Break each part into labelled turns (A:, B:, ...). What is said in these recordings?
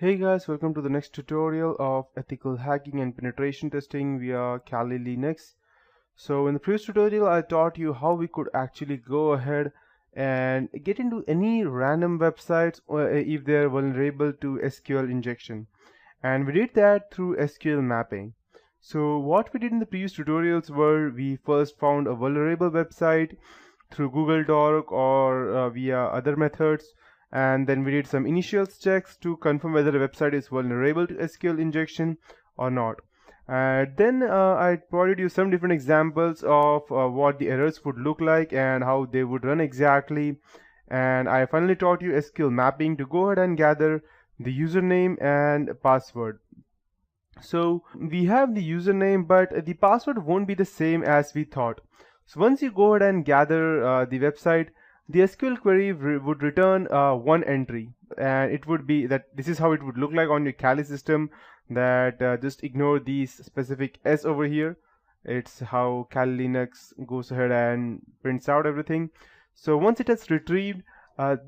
A: Hey guys, welcome to the next tutorial of ethical hacking and penetration testing via Kali Linux. So in the previous tutorial I taught you how we could actually go ahead and get into any random websites if they're vulnerable to SQL injection. And we did that through SQL mapping. So what we did in the previous tutorials were we first found a vulnerable website through Google Doc or via other methods, and then we did some initial checks to confirm whether the website is vulnerable to SQL injection or not. Then I provided you some different examples of what the errors would look like and how they would run exactly. And I finally taught you SQL mapping to go ahead and gather the username and password. So we have the username, but the password won't be the same as we thought. So once you go ahead and gather the website, the SQL query would return one entry, and it would be that this is how it would look like on your Kali system. That just ignore these specific S over here. It's how Kali Linux goes ahead and prints out everything. So once it has retrieved,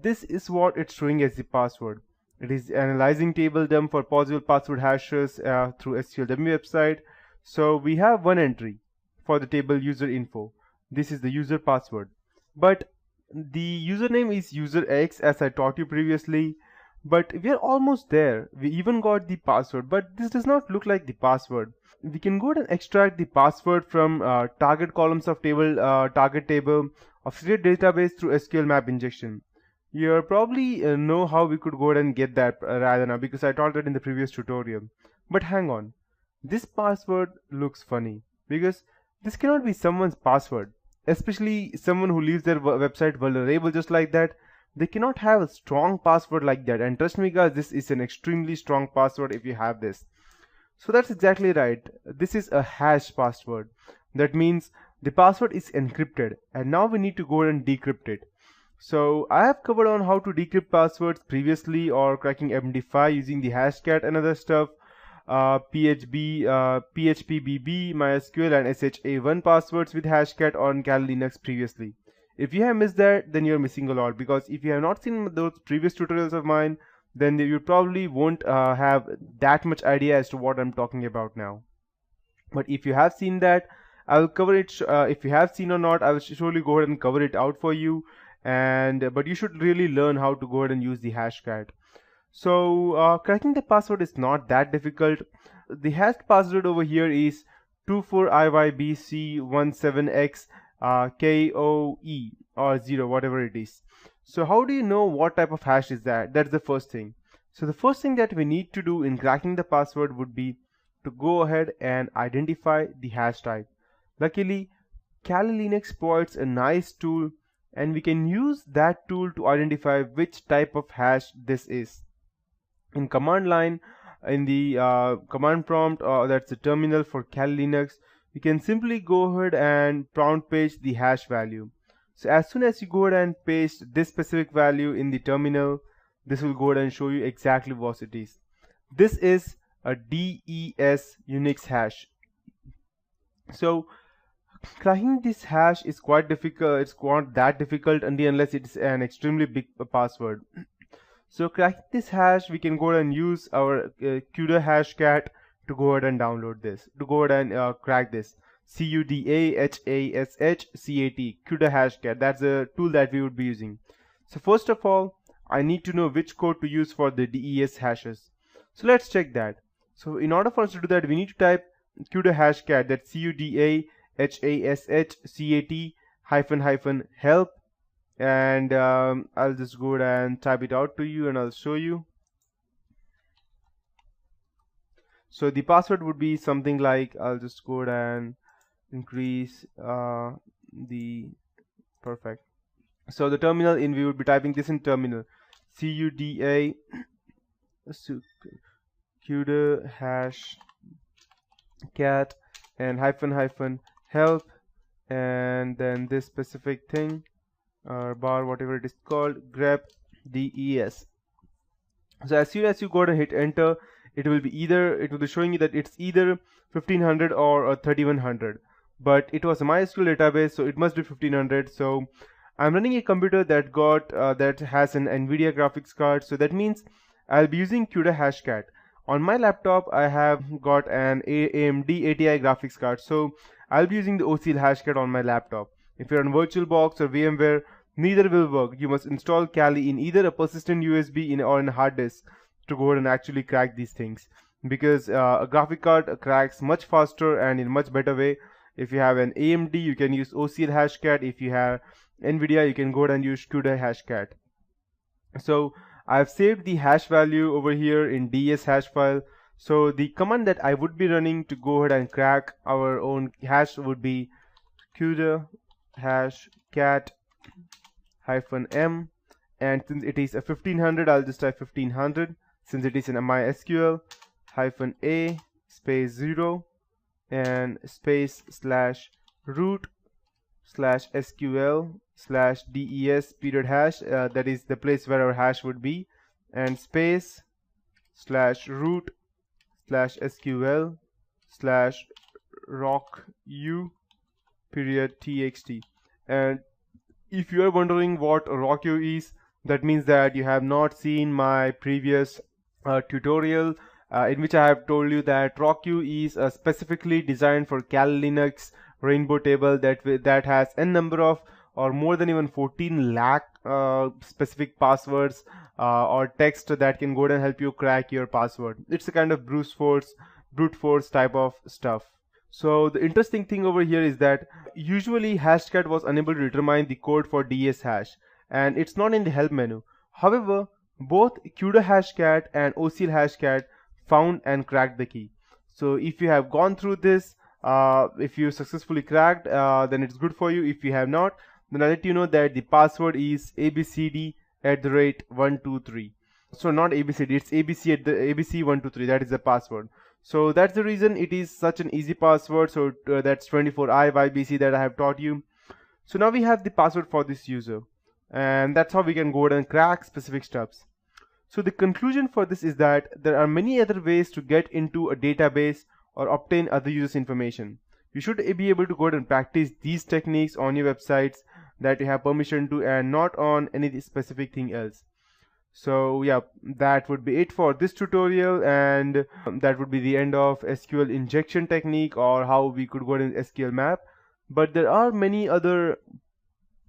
A: this is what it's showing as the password. It is analyzing table dump for possible password hashes through SQLW website. So we have one entry for the table user info. This is the user password. But the username is user X as I taught you previously. But we are almost there. We even got the password, but this does not look like the password. We can go ahead and extract the password from target columns of table, target table of secret database through SQL map injection. You probably know how we could go ahead and get that rather now because I taught that in the previous tutorial. But hang on, this password looks funny because this cannot be someone's password, especially someone who leaves their website vulnerable just like that. They cannot have a strong password like that, and trust me guys, this is an extremely strong password if you have this. So that's exactly right. This is a hash password. That means the password is encrypted, and now we need to go ahead and decrypt it. So I have covered on how to decrypt passwords previously, or cracking MD5 using the hashcat and other stuff, PHP, PHPBB, MySQL and SHA1 passwords with hashcat on Kali Linux previously. If you have missed that, then you're missing a lot, because if you have not seen those previous tutorials of mine, then you probably won't have that much idea as to what I'm talking about now. But if you have seen that, I will cover it. If you have seen or not, I will surely go ahead and cover it out for you. And but you should really learn how to go ahead and use the hashcat. So cracking the password is not that difficult. The hashed password over here is 24IYBC17X KOE or 0, whatever it is. So how do you know what type of hash is that? That's the first thing. So the first thing that we need to do in cracking the password would be to go ahead and identify the hash type. Luckily, Kali Linux provides a nice tool, and we can use that tool to identify which type of hash this is. In command line, in the command prompt, that's the terminal for Kali Linux, we can simply go ahead and prompt paste the hash value. So as soon as you go ahead and paste this specific value in the terminal, this will go ahead and show you exactly what it is. This is a DES Unix hash. So cracking this hash is quite difficult. It's not that difficult unless it's an extremely big password. So cracking this hash, we can go ahead and use our CUDA hashcat to go ahead and download this, to go ahead and crack this. CUDAHASHCAT, CUDA hashcat. That's the tool that we would be using. So first of all, I need to know which code to use for the DES hashes. So let's check that. So in order for us to do that, we need to type CUDA hashcat, that's CUDAHASHCAT --help, and I'll just go ahead and type it out to you and I'll show you. So the password would be something like, I'll just go ahead and increase the perfect. So the terminal in, we would be typing this in terminal, CUDA CUDA hash cat and --help, and then this specific thing or bar, whatever it is called, grep DES. So as soon as you go ahead and hit enter, it will be showing you that it's either 1500 or 3100, but it was a MySQL database, so it must be 1500. So I'm running a computer that has an NVIDIA graphics card, so that means I'll be using CUDA Hashcat. On my laptop, I have got an AMD ATI graphics card, so I'll be using the OCL Hashcat on my laptop. If you're on VirtualBox or VMware, neither will work. You must install Kali in either a persistent USB or in a hard disk to go ahead and actually crack these things, because a graphic card cracks much faster and in a much better way. If you have an AMD, you can use OCL Hashcat. If you have NVIDIA, you can go ahead and use CUDA Hashcat. So I've saved the hash value over here in DS hash file. So the command that I would be running to go ahead and crack our own hash would be CUDA Hashcat -m, and since it is a 1500, I'll just type 1500. Since it is in MySQL, -a space 0 and space /root /sql /des period hash, that is the place where our hash would be, and space /root /sql /rocku period txt. And if you are wondering what rocku is, that means that you have not seen my previous tutorial in which I have told you that rocku is specifically designed for Kali Linux Rainbow table that has n number of, or more than even 14 lakh specific passwords or text that can go ahead and help you crack your password. It's a kind of brute force type of stuff. So the interesting thing over here is that usually Hashcat was unable to determine the code for DS hash, and it's not in the help menu. However, both CUDA Hashcat and OCL Hashcat found and cracked the key. So if you have gone through this, if you successfully cracked, then it's good for you. If you have not, then I'll let you know that the password is abcd@123. So not ABCD, it's ABC123. That is the password. So that's the reason it is such an easy password. So that's 24IYBC that I have taught you. So now we have the password for this user, and that's how we can go ahead and crack specific stuffs. So the conclusion for this is that there are many other ways to get into a database or obtain other users' information. You should be able to go ahead and practice these techniques on your websites that you have permission to, and not on any specific thing else. So yeah, that would be it for this tutorial, and that would be the end of SQL injection technique, or how we could go in SQL map. But there are many other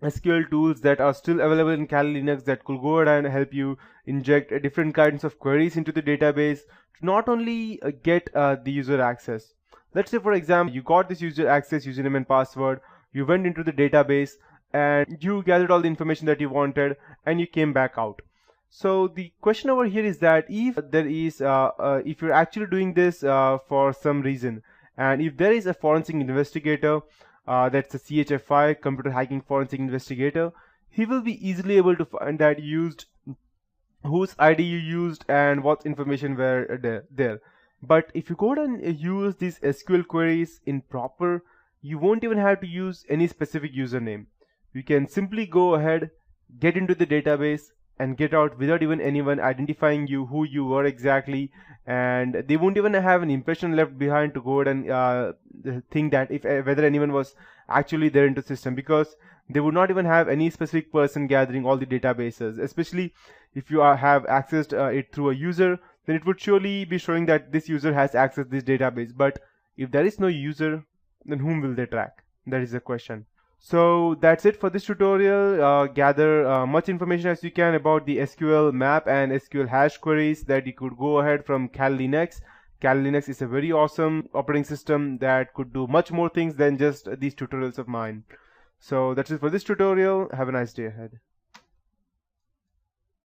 A: SQL tools that are still available in Kali Linux that could go ahead and help you inject different kinds of queries into the database to not only get the user access. Let's say, for example, you got this user access username and password, you went into the database and you gathered all the information that you wanted, and you came back out. So the question over here is that if there is, if you're actually doing this for some reason, and if there is a forensic investigator, that's a CHFI, computer hacking forensic investigator, he will be easily able to find that you used, whose ID you used, and what information were there. But if you go ahead and use these SQL queries in proper, you won't even have to use any specific username. You can simply go ahead, get into the database, and get out without even anyone identifying you, who you were exactly, and they won't even have an impression left behind to go ahead and think that if whether anyone was actually there into the system, because they would not even have any specific person gathering all the databases. Especially if you have accessed it through a user, then it would surely be showing that this user has accessed this database. But if there is no user, then whom will they track? That is the question. So that's it for this tutorial. Gather much information as you can about the SQL map and SQL hash queries that you could go ahead from Kali Linux. Kali Linux is a very awesome operating system that could do much more things than just these tutorials of mine. So that's it for this tutorial. Have a nice day ahead.